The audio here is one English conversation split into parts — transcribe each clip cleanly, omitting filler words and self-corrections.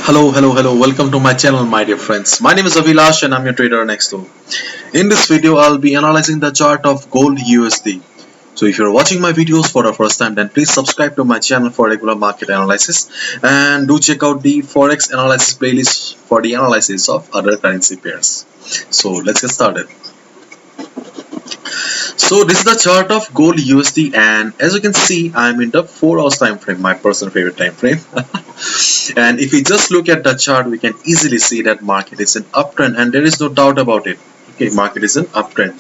Hello. Welcome to my channel, my dear friends. My name is Avilash and I'm your trader next door. In this video, I'll be analyzing the chart of gold USD. So if you're watching my videos for the first time, then please subscribe to my channel for regular market analysis and do check out the Forex analysis playlist for the analysis of other currency pairs. So let's get started. So this is the chart of gold USD, and as you can see, I'm in the 4 hours time frame, my personal favorite time frame. And if we just look at the chart, we can easily see that market is an uptrend, and there is no doubt about it. Okay, market is an uptrend,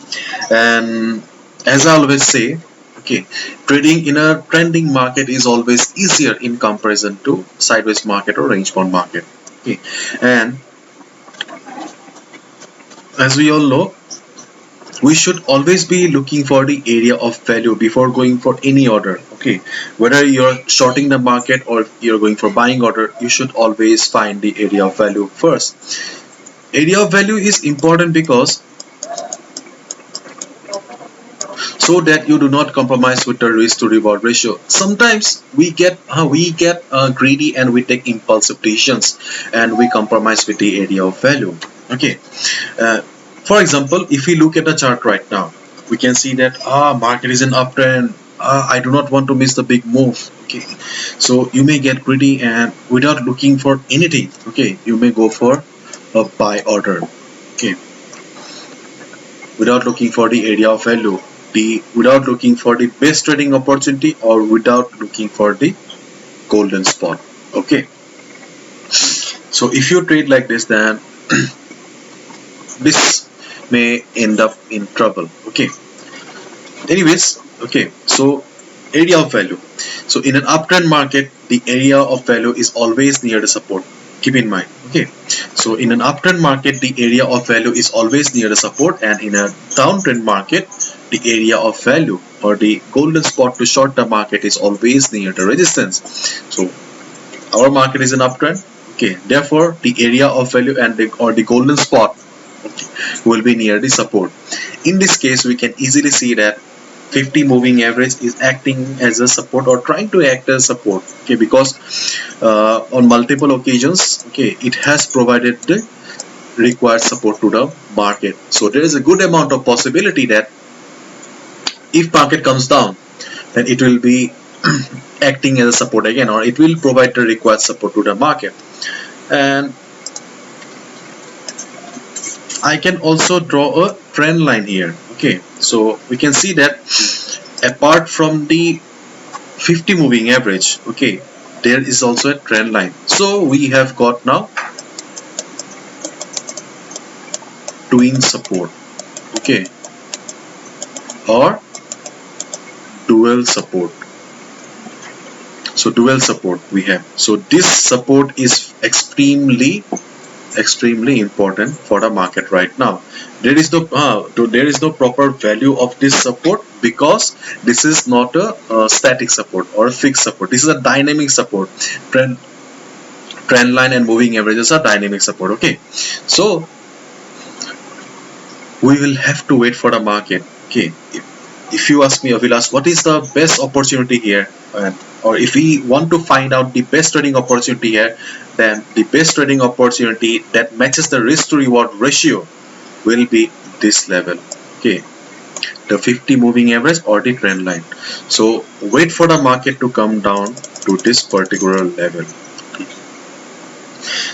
and as I always say, okay, trading in a trending market is always easier in comparison to sideways market or range bound market. Okay, and as we all know, we should always be looking for the area of value before going for any order. Okay, whether you're shorting the market or you're going for buying order, you should always find the area of value first. Area of value is important because so that you do not compromise with the risk to reward ratio. Sometimes we get greedy and we take impulsive decisions and we compromise with the area of value. Okay, uh, for example, if we look at the chart right now, we can see that market is an uptrend. I do not want to miss the big move. Okay, so you may get greedy and without looking for anything, okay, you may go for a buy order. Okay, without looking for the area of value, the without looking for the best trading opportunity, or without looking for the golden spot. Okay, so if you trade like this, then this may end up in trouble. Okay, anyways, okay, so area of value. So in an uptrend market, the area of value is always near the support. Keep in mind. Okay, so in an uptrend market, the area of value is always near the support, and in a downtrend market, the area of value or the golden spot to short the market is always near the resistance. So our market is an uptrend. Okay, therefore the area of value and the golden spot, okay, will be near the support. In this case, we can easily see that 50 moving average is acting as a support or trying to act as support. Okay, because on multiple occasions, okay, it has provided the required support to the market. So there is a good amount of possibility that if market comes down, then it will be acting as a support again, or it will provide the required support to the market. And I can also draw a trend line here. Okay, so we can see that apart from the 50 moving average, okay, there is also a trend line. So we have got now twin support, okay, or dual support. So dual support we have. So this support is extremely important for the market right now. There is no proper value of this support because this is not a static support or a fixed support. This is a dynamic support. Trend line and moving averages are dynamic support. Okay, so we will have to wait for the market. Okay, if you ask me, Avilas, what is the best opportunity here, or if we want to find out the best trading opportunity here, then the best trading opportunity that matches the risk to reward ratio will be this level. Okay, the 50 moving average or the trend line. So wait for the market to come down to this particular level.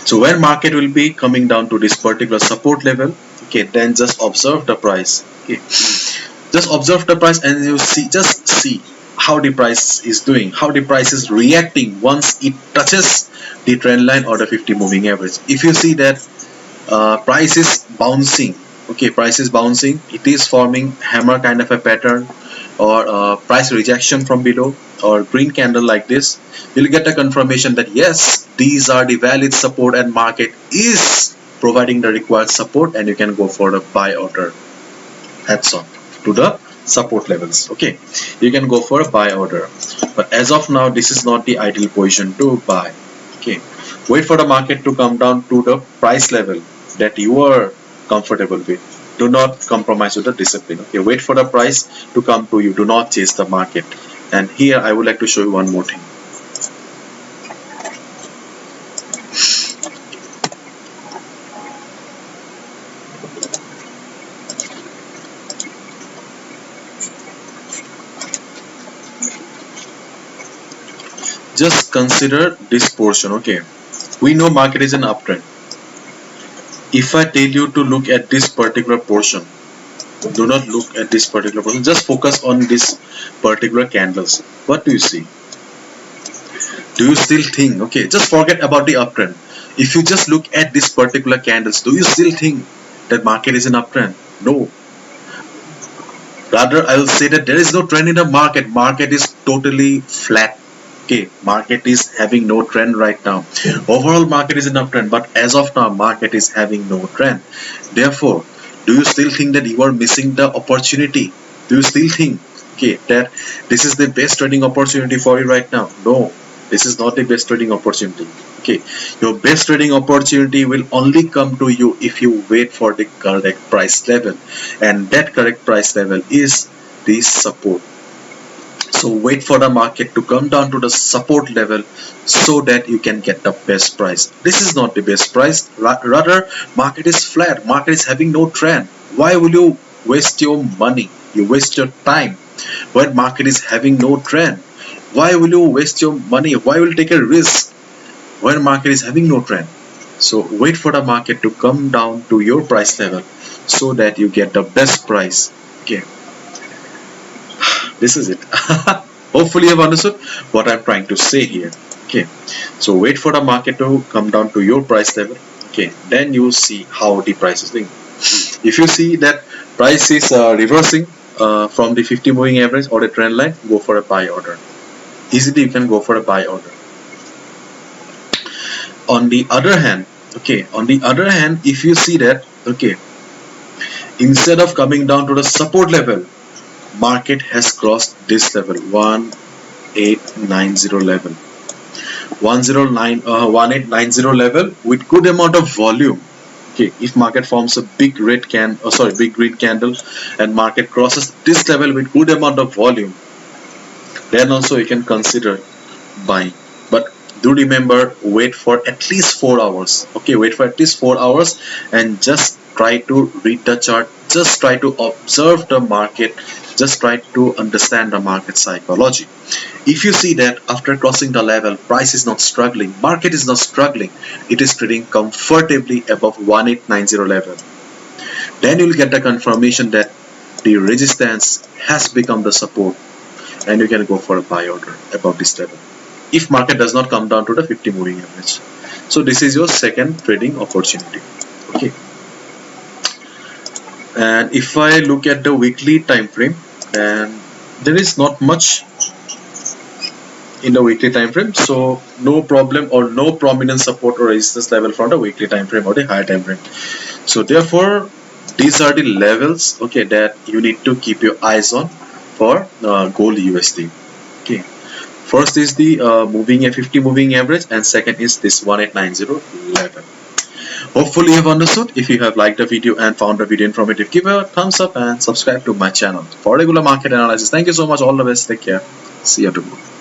So when market will be coming down to this particular support level, okay, then just observe the price. Okay, just observe the price and you see how the price is doing, how the price is reacting once it touches the trend line or the 50 moving average. If you see that price is bouncing, okay, price is bouncing, it is forming hammer kind of a pattern, or price rejection from below, or green candle like this, you'll get a confirmation that yes, these are the valid support and market is providing the required support, and you can go for the buy order. Hats on to the support levels. Okay, you can go for a buy order, but as of now, this is not the ideal position to buy. Okay, wait for the market to come down to the price level that you are comfortable with. Do not compromise with the discipline. Okay, wait for the price to come to you. Do not chase the market. And here I would like to show you one more thing. just consider this portion. Okay, we know market is an uptrend. If I tell you to look at this particular portion, do not look at this particular portion, just focus on this particular candles. What do you see? Do you still think, okay, just forget about the uptrend. If you just look at this particular candles, do you still think that market is an uptrend? No. Rather, I will say that there is no trend in the market. Market is totally flat. Okay, market is having no trend right now. Overall market is an uptrend, but as of now market is having no trend. Therefore, do you still think that you are missing the opportunity? Do you still think, okay, that this is the best trading opportunity for you right now? No, this is not the best trading opportunity. Okay, your best trading opportunity will only come to you if you wait for the correct price level, and that correct price level is the support. So wait for the market to come down to the support level so that you can get the best price. This is not the best price. Rather, market is flat. Market is having no trend. Why will you waste your money? You waste your time when market is having no trend. Why will you waste your money? Why will you take a risk when market is having no trend? So wait for the market to come down to your price level so that you get the best price. Okay, this is it. Hopefully you have understood what I'm trying to say here. Okay, so wait for the market to come down to your price level. Okay, then you see how the price is doing. If you see that price is reversing from the 50 moving average or the trend line, go for a buy order. Easily you can go for a buy order. On the other hand, okay, on the other hand, if you see that, okay, instead of coming down to the support level, market has crossed this level, 1890 level, 1890 level with good amount of volume. Okay, if market forms a big big green candle and market crosses this level with good amount of volume, then also you can consider buying. But do remember, wait for at least 4 hours. Okay, wait for at least 4 hours and just try to read the chart, just try to observe the market, just try to understand the market psychology. If you see that after crossing the level, price is not struggling, market is not struggling, it is trading comfortably above 1890 level, then you will get the confirmation that the resistance has become the support, and you can go for a buy order above this level if market does not come down to the 50 moving average. So this is your second trading opportunity. Okay, and if I look at the weekly time frame, and there is not much in the weekly time frame, so no problem or no prominent support or resistance level from the weekly time frame or the higher time frame. So therefore these are the levels, okay, that you need to keep your eyes on for gold USD. Okay, first is the moving a 50 moving average, and second is this 1890 level. Hopefully you have understood. If you have liked the video and found the video informative, give a thumbs up and subscribe to my channel for regular market analysis. Thank you so much. All the best. Take care. See you tomorrow.